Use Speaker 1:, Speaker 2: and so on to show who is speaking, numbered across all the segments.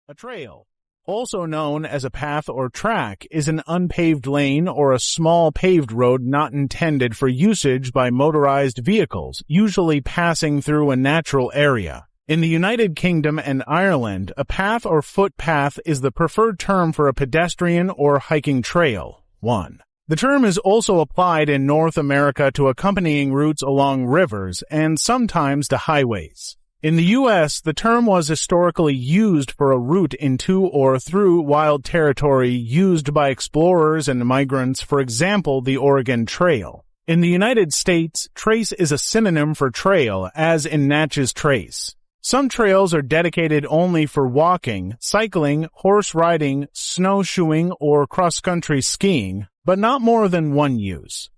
Speaker 1: A trail, also known as a path or track, is an unpaved lane or a small paved road not intended for usage by motorized vehicles, usually passing through a natural area. In the United Kingdom and Ireland, a path or footpath is the preferred term for a pedestrian or hiking trail. 1. The term is also applied in North America to accompanying routes along rivers and sometimes to highways. In the U.S., the term was historically used for a route into or through wild territory used by explorers and migrants, for example, the Oregon Trail. In the United States, trace is a synonym for trail, as in Natchez Trace. Some trails are dedicated only for walking, cycling, horse riding, snowshoeing, or cross-country skiing, but not more than one use.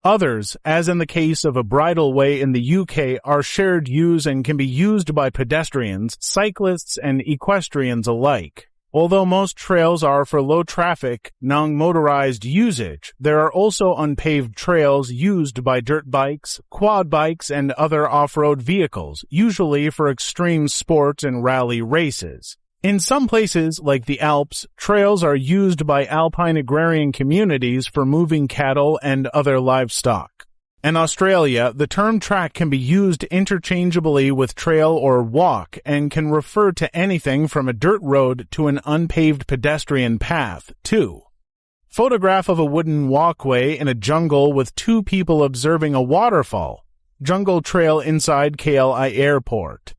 Speaker 1: Others, as in the case of a bridleway in the UK, are shared use and can be used by pedestrians, cyclists, and equestrians alike. Although most trails are for low-traffic, non-motorized usage, there are also unpaved trails used by dirt bikes, quad bikes, and other off-road vehicles, usually for extreme sports and rally races. In some places, like the Alps, trails are used by alpine agrarian communities for moving cattle and other livestock. In Australia, the term track can be used interchangeably with trail or walk and can refer to anything from a dirt road to an unpaved pedestrian path. 2. Photograph of a wooden walkway in a jungle with two people observing a waterfall. Jungle trail inside KLI Airport.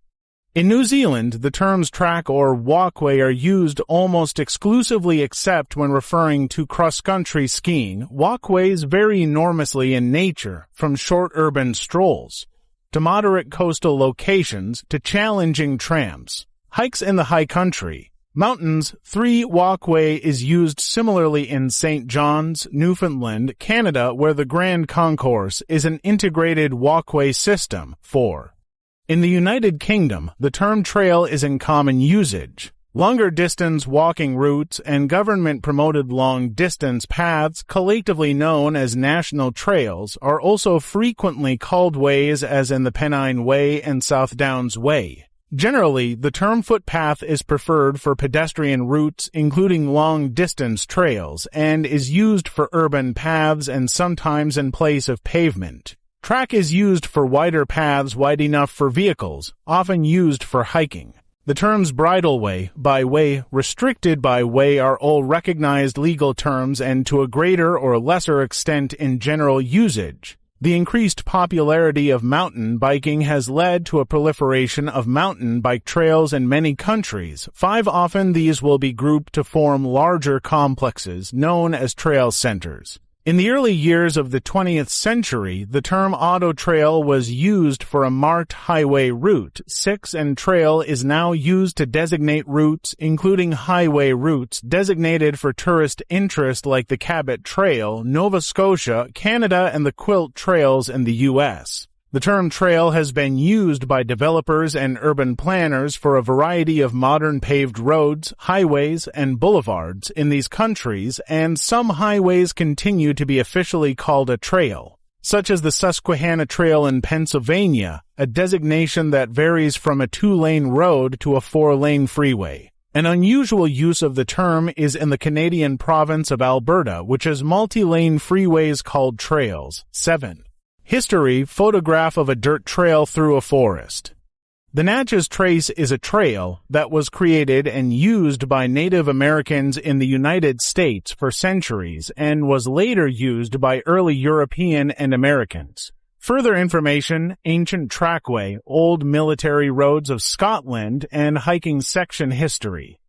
Speaker 1: In New Zealand, the terms track or walkway are used almost exclusively except when referring to cross-country skiing. Walkways vary enormously in nature, from short urban strolls to moderate coastal locations to challenging tramps. Hikes in the high country. Mountains, 3 walkway is used similarly in St. John's, Newfoundland, Canada, where the Grand Concourse is an integrated walkway system. 4. In the United Kingdom, the term trail is in common usage. Longer-distance walking routes and government-promoted long-distance paths, collectively known as national trails, are also frequently called ways, as in the Pennine Way and South Downs Way. Generally, the term footpath is preferred for pedestrian routes, including long-distance trails, and is used for urban paths and sometimes in place of pavement. Track is used for wider paths wide enough for vehicles, often used for hiking. The terms bridleway, byway, restricted byway are all recognized legal terms and to a greater or lesser extent in general usage. The increased popularity of mountain biking has led to a proliferation of mountain bike trails in many countries. 5 often these will be grouped to form larger complexes known as trail centers. In the early years of the 20th century, the term auto trail was used for a marked highway route. 6 and trail is now used to designate routes, including highway routes designated for tourist interest like the Cabot Trail, Nova Scotia, Canada, and the Quilt Trails in the U.S. The term trail has been used by developers and urban planners for a variety of modern paved roads, highways, and boulevards in these countries, and some highways continue to be officially called a trail, such as the Susquehanna Trail in Pennsylvania, a designation that varies from a 2-lane road to a 4-lane freeway. An unusual use of the term is in the Canadian province of Alberta, which has multi-lane freeways called trails. 7. History, photograph of a dirt trail through a forest. The Natchez Trace is a trail that was created and used by Native Americans in the United States for centuries and was later used by early European and Americans. Further information, ancient trackway, old military roads of Scotland, and hiking section history.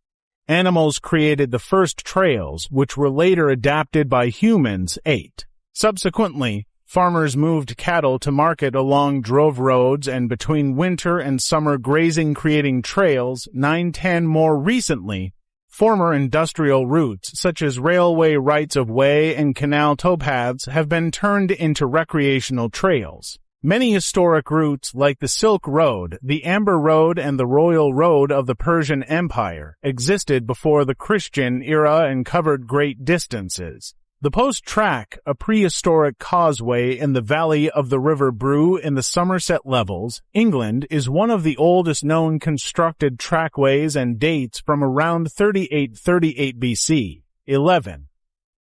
Speaker 1: Animals created the first trails, which were later adapted by humans. 8. Subsequently, farmers moved cattle to market along drove roads and between winter and summer grazing, creating trails. 9-10 More recently, former industrial routes such as railway rights-of-way and canal towpaths have been turned into recreational trails. Many historic routes like the Silk Road, the Amber Road, and the Royal Road of the Persian Empire existed before the Christian era and covered great distances. The Post Track, a prehistoric causeway in the valley of the River Brue in the Somerset Levels, England, is one of the oldest known constructed trackways and dates from around 3838 BC. 11.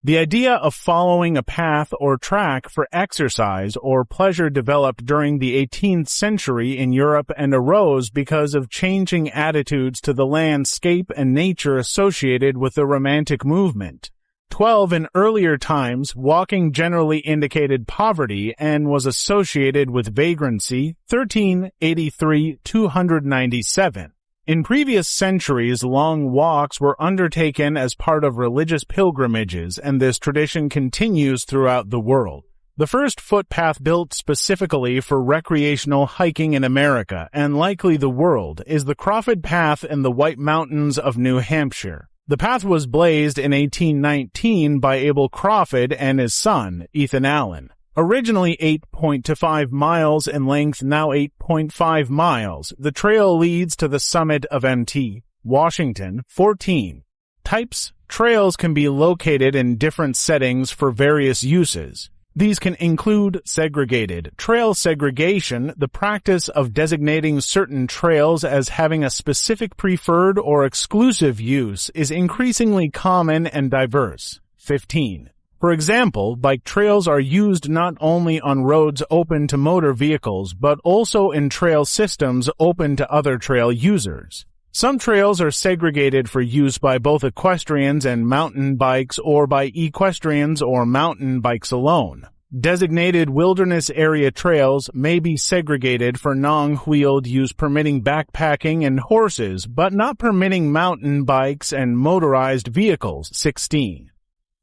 Speaker 1: The idea of following a path or track for exercise or pleasure developed during the 18th century in Europe and arose because of changing attitudes to the landscape and nature associated with the Romantic movement. 12. In earlier times, walking generally indicated poverty and was associated with vagrancy. 13. 83-297. In previous centuries, long walks were undertaken as part of religious pilgrimages, and this tradition continues throughout the world. The first footpath built specifically for recreational hiking in America, and likely the world, is the Crawford Path in the White Mountains of New Hampshire. The path was blazed in 1819 by Abel Crawford and his son, Ethan Allen. Originally 8.25 miles in length, now 8.5 miles, the trail leads to the summit of Mt. Washington. 14. Types. Trails can be located in different settings for various uses. These can include segregated. Trail segregation, the practice of designating certain trails as having a specific preferred or exclusive use, is increasingly common and diverse. 15. For example, bike trails are used not only on roads open to motor vehicles, but also in trail systems open to other trail users. Some trails are segregated for use by both equestrians and mountain bikes or by equestrians or mountain bikes alone. Designated wilderness area trails may be segregated for non-wheeled use permitting backpacking and horses, but not permitting mountain bikes and motorized vehicles. 16.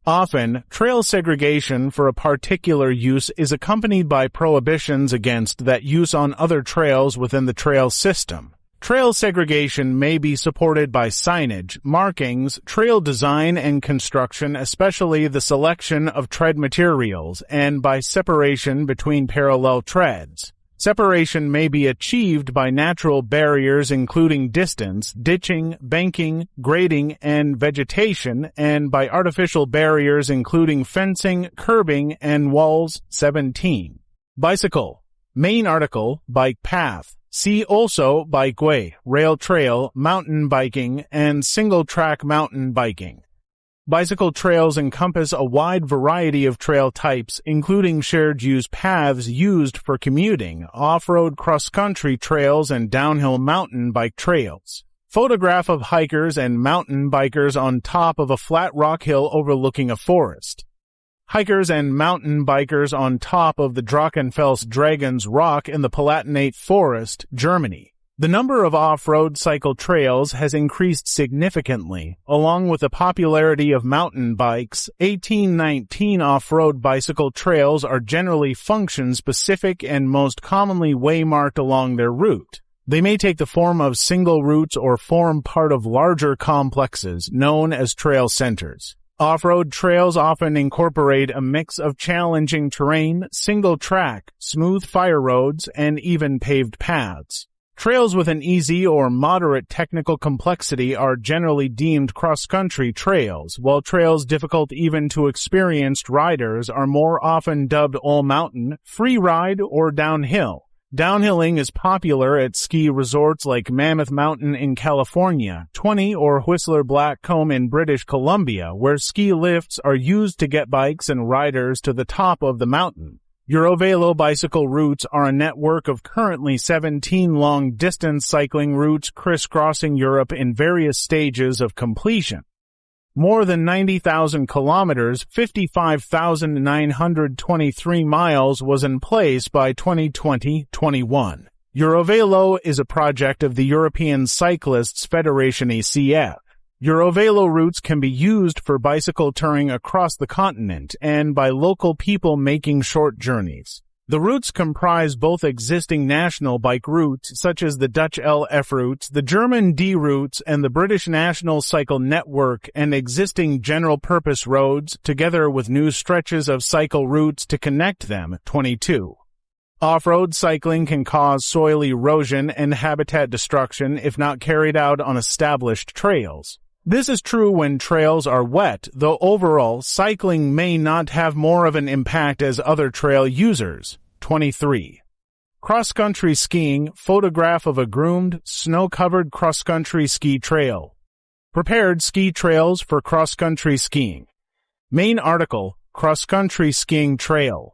Speaker 1: Often, trail segregation for a particular use is accompanied by prohibitions against that use on other trails within the trail system. Trail segregation may be supported by signage, markings, trail design and construction, especially the selection of tread materials, and by separation between parallel treads. Separation may be achieved by natural barriers including distance, ditching, banking, grading, and vegetation, and by artificial barriers including fencing, curbing, and walls. 17. Bicycle. Main article, bike path. See also bikeway, rail trail, mountain biking, and single-track mountain biking. Bicycle trails encompass a wide variety of trail types, including shared-use paths used for commuting, off-road cross-country trails, and downhill mountain bike trails. Photograph of hikers and mountain bikers on top of a flat rock hill overlooking a forest. Hikers and mountain bikers on top of the Drachenfels Dragon's Rock in the Palatinate Forest, Germany. The number of off-road cycle trails has increased significantly, along with the popularity of mountain bikes. 1819 off-road bicycle trails are generally function-specific and most commonly waymarked along their route. They may take the form of single routes or form part of larger complexes known as trail centers. Off-road trails often incorporate a mix of challenging terrain, single-track, smooth fire roads, and even paved paths. Trails with an easy or moderate technical complexity are generally deemed cross-country trails, while trails difficult even to experienced riders are more often dubbed all-mountain, free ride, or downhill. Downhilling is popular at ski resorts like Mammoth Mountain in California, 20 or Whistler Blackcomb in British Columbia, where ski lifts are used to get bikes and riders to the top of the mountain. Eurovelo bicycle routes are a network of currently 17 long-distance cycling routes crisscrossing Europe in various stages of completion. More than 90,000 kilometers, 55,923 miles was in place by 2020-21. Eurovelo is a project of the European Cyclists Federation ECF. Eurovelo routes can be used for bicycle touring across the continent and by local people making short journeys. The routes comprise both existing national bike routes, such as the Dutch LF routes, the German D routes, and the British National Cycle Network, and existing general-purpose roads, together with new stretches of cycle routes to connect them. 22. Off-road cycling can cause soil erosion and habitat destruction if not carried out on established trails. This is true when trails are wet, though overall, cycling may not have more of an impact as other trail users. 23. Cross-country skiing, photograph of a groomed, snow-covered cross-country ski trail. Prepared ski trails for cross-country skiing. Main article, cross-country skiing trail.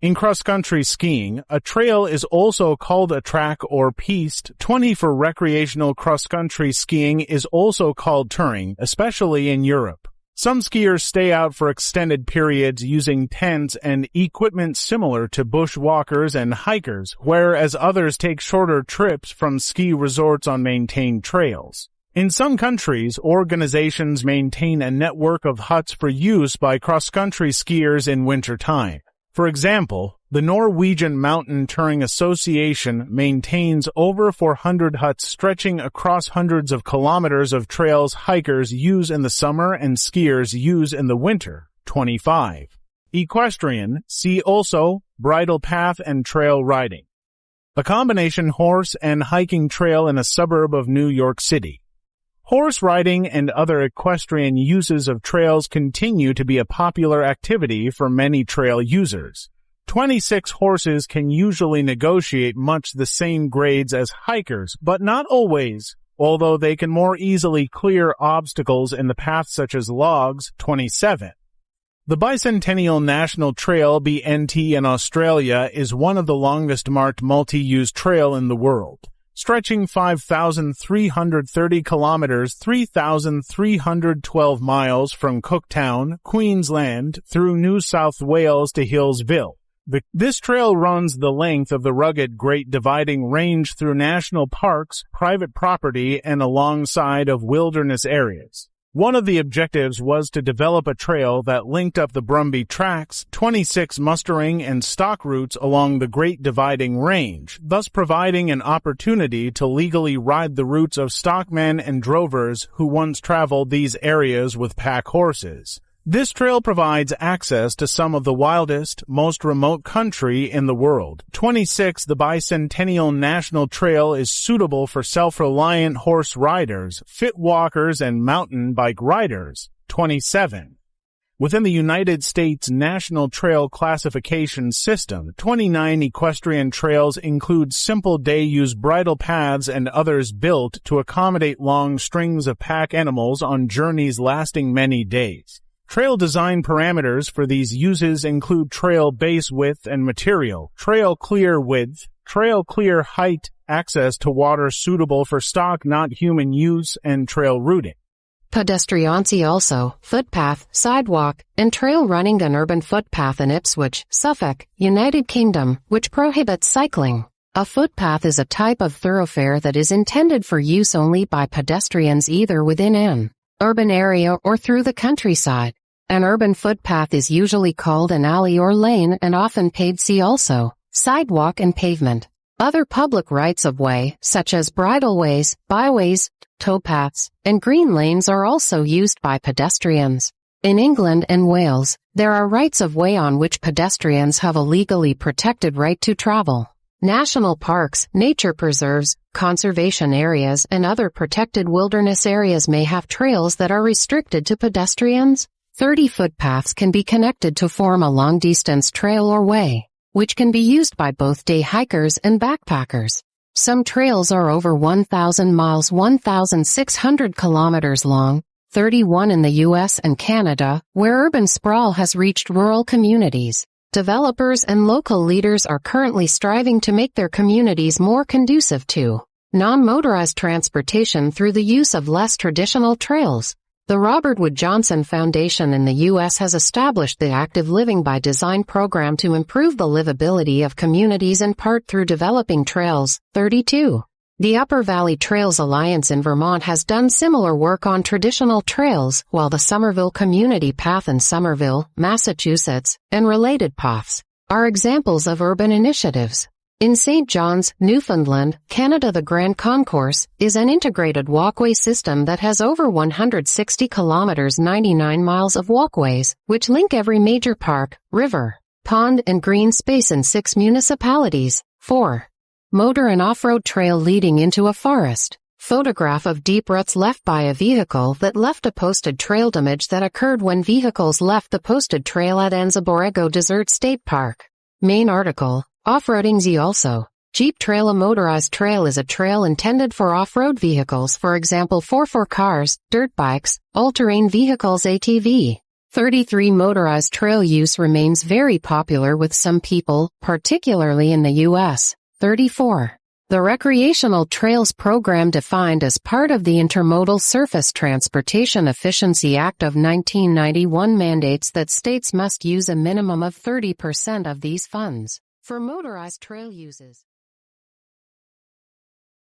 Speaker 1: In cross-country skiing, a trail is also called a track or piste. 20 for recreational cross-country skiing is also called touring, especially in Europe. Some skiers stay out for extended periods using tents and equipment similar to bushwalkers and hikers, whereas others take shorter trips from ski resorts on maintained trails. In some countries, organizations maintain a network of huts for use by cross-country skiers in winter time. For example, the Norwegian Mountain Touring Association maintains over 400 huts stretching across hundreds of kilometers of trails hikers use in the summer and skiers use in the winter. 25. Equestrian, see also, bridle path and trail riding. A combination horse and hiking trail in a suburb of New York City. Horse riding and other equestrian uses of trails continue to be a popular activity for many trail users. 26 horses can usually negotiate much the same grades as hikers, but not always, although they can more easily clear obstacles in the path such as logs. 27. The Bicentennial National Trail (BNT) in Australia is one of the longest marked multi-use trail in the world. Stretching 5,330 kilometers, 3,312 miles from Cooktown, Queensland, through New South Wales to Hillsville. This trail runs the length of the rugged Great Dividing Range through national parks, private property, and alongside of wilderness areas. One of the objectives was to develop a trail that linked up the Blvd tracks, 26 mustering and stock routes along the Great Dividing Range, thus providing an opportunity to legally ride the routes of stockmen and drovers who once traveled these areas with pack horses. This trail provides access to some of the wildest, most remote country in the world. 26. The Bicentennial National Trail is suitable for self-reliant horse riders, fit walkers, and mountain bike riders. 27. Within the United States National Trail Classification System, 29 equestrian trails include simple day-use bridle paths and others built to accommodate long strings of pack animals on journeys lasting many days. Trail design parameters for these uses include trail base width and material, trail clear width, trail clear height, access to water suitable for stock not human use, and trail routing.
Speaker 2: Pedestriancy also, footpath, sidewalk, and trail running. An urban footpath in Ipswich, Suffolk, United Kingdom, which prohibits cycling. A footpath is a type of thoroughfare that is intended for use only by pedestrians either within an urban area or through the countryside. An urban footpath is usually called an alley or lane and often paved. See also, sidewalk and pavement. Other public rights-of-way, such as bridleways, byways, towpaths, and green lanes are also used by pedestrians. In England and Wales, there are rights-of-way on which pedestrians have a legally protected right to travel. National parks, nature preserves, conservation areas, and other protected wilderness areas may have trails that are restricted to pedestrians. 30 footpaths can be connected to form a long-distance trail or way, which can be used by both day hikers and backpackers. Some trails are over 1,000 miles, 1,600 kilometers long, 31 in the U.S. and Canada, where urban sprawl has reached rural communities. Developers and local leaders are currently striving to make their communities more conducive to non-motorized transportation through the use of less traditional trails. The Robert Wood Johnson Foundation in the U.S. has established the Active Living by Design program to improve the livability of communities in part through developing trails. 32. The Upper Valley Trails Alliance in Vermont has done similar work on traditional trails, while the Somerville Community Path in Somerville, Massachusetts, and related paths are examples of urban initiatives. In St. John's, Newfoundland, Canada, the Grand Concourse is an integrated walkway system that has over 160 kilometers 99 miles of walkways, which link every major park, river, pond, and green space in 6 municipalities. 4. Motor and off-road trail leading into a forest. Photograph of deep ruts left by a vehicle that left a posted trail. Damage that occurred when vehicles left the posted trail at Anza-Borrego Desert State Park. Main article, Off-roading Z. Also, Jeep Trail. A motorized trail is a trail intended for off-road vehicles, for example 4x4 cars, dirt bikes, all-terrain vehicles ATV. 33 Motorized trail use remains very popular with some people, particularly in the U.S. 34. The Recreational Trails Program, defined as part of the Intermodal Surface Transportation Efficiency Act of 1991, mandates that states must use a minimum of 30% of these funds for motorized trail uses.